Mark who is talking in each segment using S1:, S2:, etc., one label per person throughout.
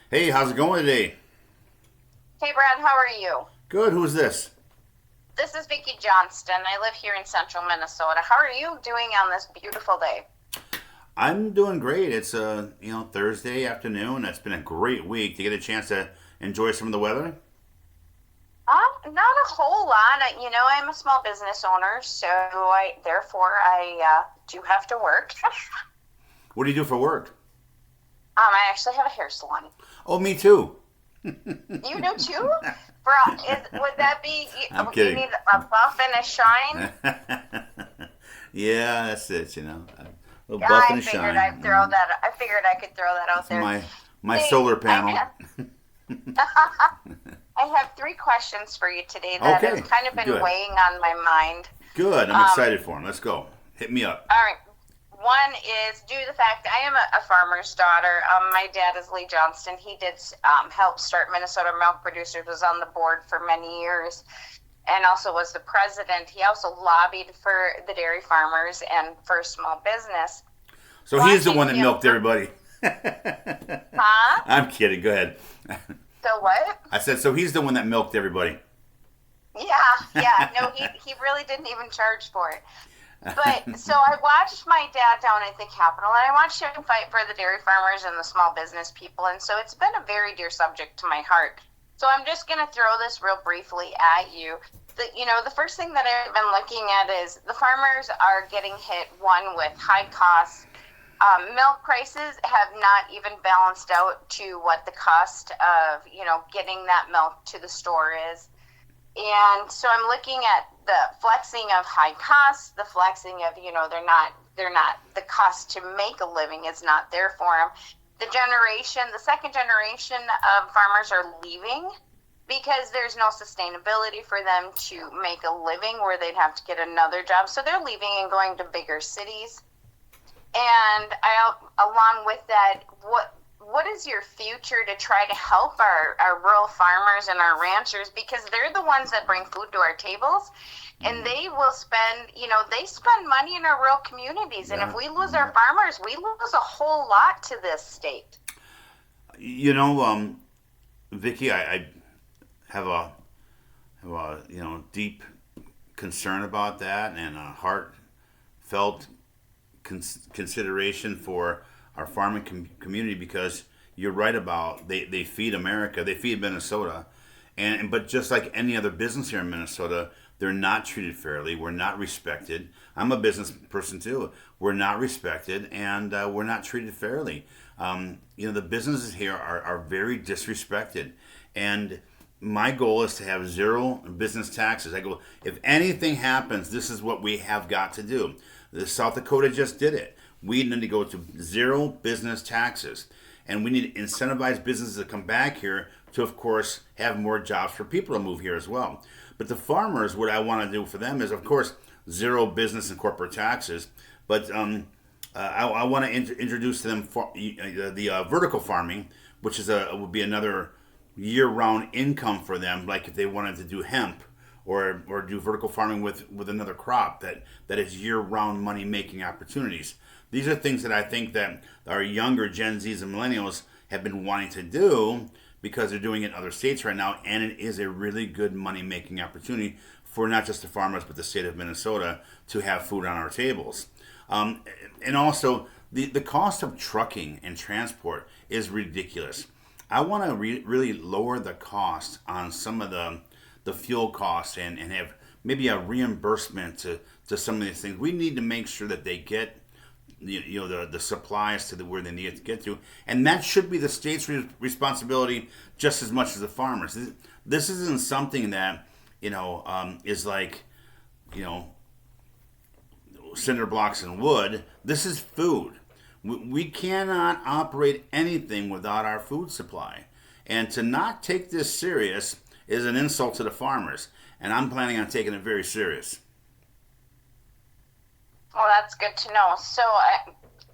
S1: Hey, how's it going today?
S2: Hey Brad, how are you?
S1: Good. Who's this?
S2: This is Vicki Johnston. I live here in central Minnesota. How are you doing on this beautiful day?
S1: I'm doing great. It's Thursday afternoon. It's been a great week to get a chance to enjoy some of the weather.
S2: Not a whole lot. I'm a small business owner, so I do have to work.
S1: What do you do for work?
S2: I actually have a hair salon.
S1: Oh, me too.
S2: You do too? Would that be
S1: I'm
S2: you
S1: kidding.
S2: need a buff and a shine?
S1: Yeah, that's it. A little
S2: Yeah,
S1: buff and a shine.
S2: I figured I could throw that out
S1: It's
S2: there.
S1: my
S2: Hey,
S1: solar
S2: I
S1: panel.
S2: have I have three questions for you today that has
S1: Okay,
S2: kind of been
S1: good.
S2: weighing on my mind.
S1: Good. I'm
S2: Um,
S1: excited for him. Let's go. Hit me up.
S2: all right. One is due to the fact I am a farmer's daughter. My dad is Lee Johnston. He did help start Minnesota Milk Producers, was on the board for many years, and also was the president. He also lobbied for the dairy farmers and for small business.
S1: So he's the
S2: Watching
S1: one that
S2: him,
S1: milked everybody.
S2: huh?
S1: I'm kidding. Go ahead.
S2: So what?
S1: I said, so he's the one that milked everybody.
S2: Yeah. No, he really didn't even charge for it. But so I watched my dad down at the Capitol, and I watched him fight for the dairy farmers and the small business people, and so it's been a very dear subject to my heart. So I'm just going to throw this real briefly at you. The first thing that I've been looking at is the farmers are getting hit, one, with high costs. Milk prices have not even balanced out to what the cost of, getting that milk to the store is. And so I'm looking at the flexing of high costs, the flexing of, they're not, the cost to make a living is not there for them. The second generation of farmers are leaving because there's no sustainability for them to make a living where they'd have to get another job. So they're leaving and going to bigger cities. And along with that, what is your future to try to help our rural farmers and our ranchers, because they're the ones that bring food to our tables, and they will they spend money in our rural communities, and if
S1: Yeah.
S2: we lose our farmers, we lose a whole lot to this state.
S1: You know, Vicky, I have a deep concern about that and a heartfelt consideration for our farming community, because you're right about they feed America, they feed Minnesota, and but just like any other business here in Minnesota, they're not treated fairly. We're not respected. I'm a business person too. We're not respected, and we're not treated fairly. The businesses here are very disrespected, and my goal is to have zero business taxes. I go, if anything happens, this is what we have got to do. The South Dakota just did it. We need to go to zero business taxes. And we need to incentivize businesses to come back here to, of course, have more jobs for people to move here as well. But the farmers, what I want to do for them is, of course, zero business and corporate taxes. But I want to introduce to them the vertical farming, which would be another year-round income for them. Like if they wanted to do hemp or do vertical farming with another crop that is year-round money-making opportunities. These are things that I think that our younger Gen Zs and millennials have been wanting to do because they're doing it in other states right now, and it is a really good money-making opportunity for not just the farmers but the state of Minnesota to have food on our tables. And also, the cost of trucking and transport is ridiculous. I want to really lower the cost on some of the fuel costs, and have maybe a reimbursement to some of these things. We need to make sure that they get the supplies to where they need to get to, and that should be the state's responsibility just as much as the farmers. This isn't something that is like you know cinder blocks and wood. This is food. We cannot operate anything without our food supply, and to not take this serious is an insult to the farmers. And I'm planning on taking it very serious.
S2: Well, that's good to know. So,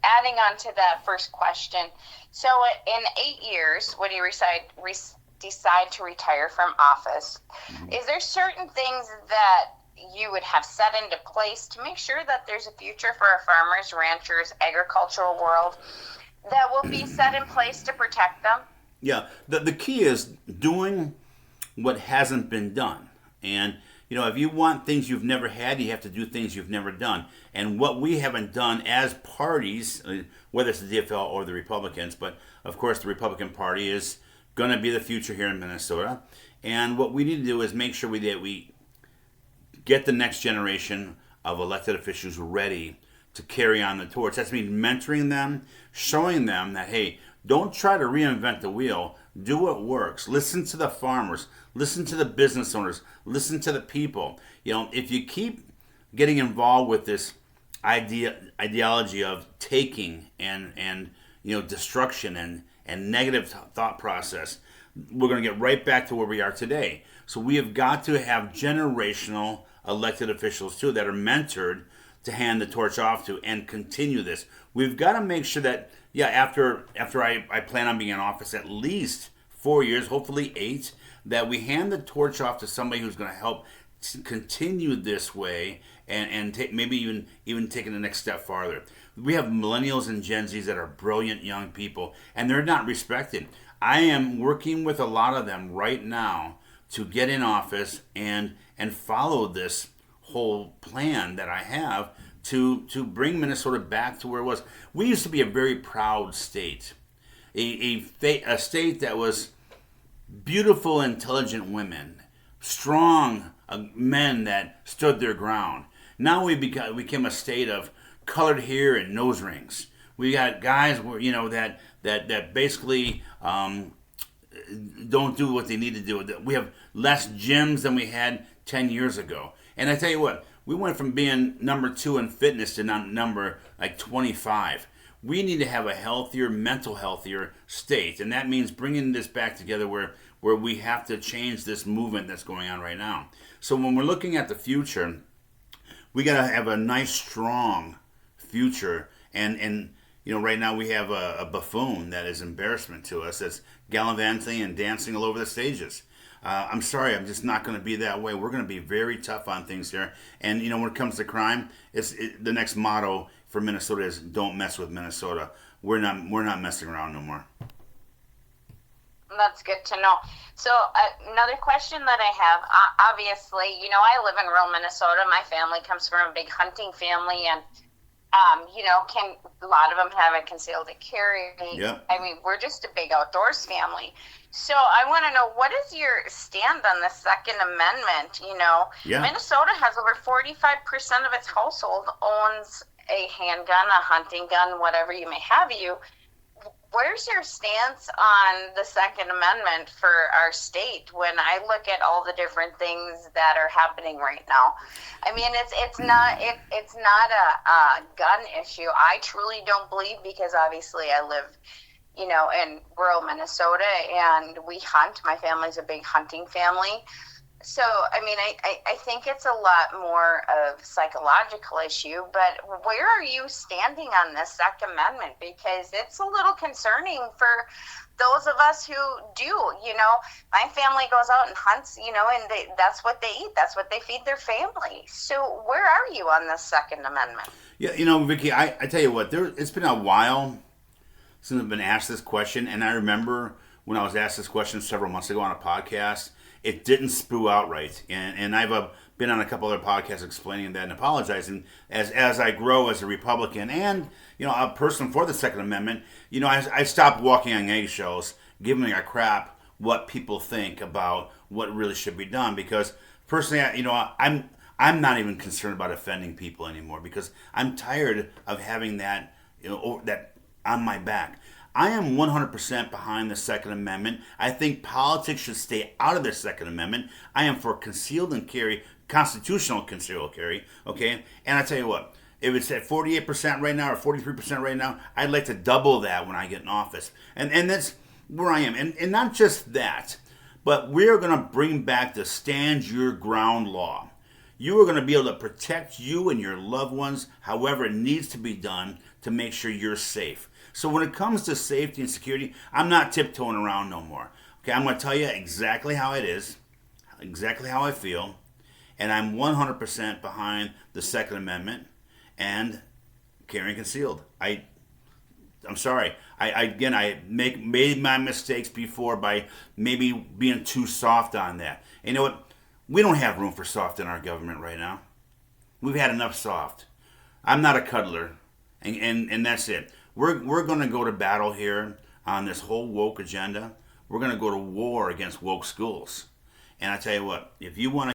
S2: adding on to that first question, so in 8 years, when you decide to retire from office, is there certain things that you would have set into place to make sure that there's a future for our farmers, ranchers, agricultural world that will be set in place to protect them?
S1: Yeah, the key is doing what hasn't been done. And, if you want things you've never had, you have to do things you've never done. And what we haven't done as parties, whether it's the DFL or the Republicans, but of course the Republican Party is going to be the future here in Minnesota. And what we need to do is make sure that we get the next generation of elected officials ready to carry on the torch. That's means mentoring them, showing them that, hey, don't try to reinvent the wheel. Do what works. Listen to the farmers. Listen to the business owners. Listen to the people. If you keep getting involved with this ideology of taking and destruction and negative thought process, we're going to get right back to where we are today. So we have got to have generational elected officials too that are mentored to hand the torch off to and continue this. We've got to make sure that, after I plan on being in office at least 4 years, hopefully 8, that we hand the torch off to somebody who's going to help continue this way and maybe even taking the next step farther. We have millennials and Gen Zs that are brilliant young people, and they're not respected. I am working with a lot of them right now to get in office and follow this whole plan that I have to bring Minnesota back to where it was. We used to be a very proud state, a state that was beautiful, intelligent women, strong men that stood their ground. Now we became a state of colored hair and nose rings. We got guys that basically don't do what they need to do. We have less gyms than we had 10 years ago. And I tell you what, we went from being number 2 in fitness to number like 25. We need to have a healthier, healthier state. And that means bringing this back together where we have to change this movement that's going on right now. So when we're looking at the future, we got to have a nice, strong future. And right now we have a buffoon that is embarrassment to us, that's gallivanting and dancing all over the stages. I'm sorry, I'm just not going to be that way. We're going to be very tough on things here. And, when it comes to crime, the next motto for Minnesota is don't mess with Minnesota. We're not messing around no more.
S2: That's good to know. So another question that I have, obviously, I live in rural Minnesota. My family comes from a big hunting family, and a lot of them have a concealed carry.
S1: Yep.
S2: I mean, we're just a big outdoors family. So I want to know, what is your stand on the Second Amendment?
S1: Yeah.
S2: Minnesota has over 45% of its household owns a handgun, a hunting gun, whatever you may have. Where's your stance on the Second Amendment for our state when I look at all the different things that are happening right now? I mean, it's not a gun issue. I truly don't believe, because obviously I live, in rural Minnesota and we hunt. My family's a big hunting family. So, I mean, I think it's a lot more of psychological issue, but where are you standing on this Second Amendment? Because it's a little concerning for those of us who do, my family goes out and hunts, and that's what they eat. That's what they feed their family. So where are you on this Second Amendment?
S1: Yeah, Vicki, I tell you what, it's been a while since I've been asked this question, and I remember when I was asked this question several months ago on a podcast, it didn't spew out right. And I've been on a couple other podcasts explaining that and apologizing as I grow as a Republican and, a person for the Second Amendment. I stopped walking on eggshells, giving a crap what people think about what really should be done. Because personally, I'm not even concerned about offending people anymore, because I'm tired of having that, that on my back. I am 100% behind the Second Amendment. I think politics should stay out of the Second Amendment. I am for concealed and carry, constitutional concealed carry, okay? And I tell you what, if it's at 48% right now or 43% right now, I'd like to double that when I get in office. And that's where I am. And not just that, but we're going to bring back the stand your ground law. You are going to be able to protect you and your loved ones however it needs to be done to make sure you're safe. So when it comes to safety and security, I'm not tiptoeing around no more. Okay, I'm going to tell you exactly how it is, exactly how I feel, and I'm 100% behind the Second Amendment and carrying concealed. I'm sorry. I made my mistakes before by maybe being too soft on that. And you know what? We don't have room for soft in our government right now. We've had enough soft. I'm not a cuddler, and that's it. We're going to go to battle here on this whole woke agenda. We're going to go to war against woke schools. And I tell you what, if you want to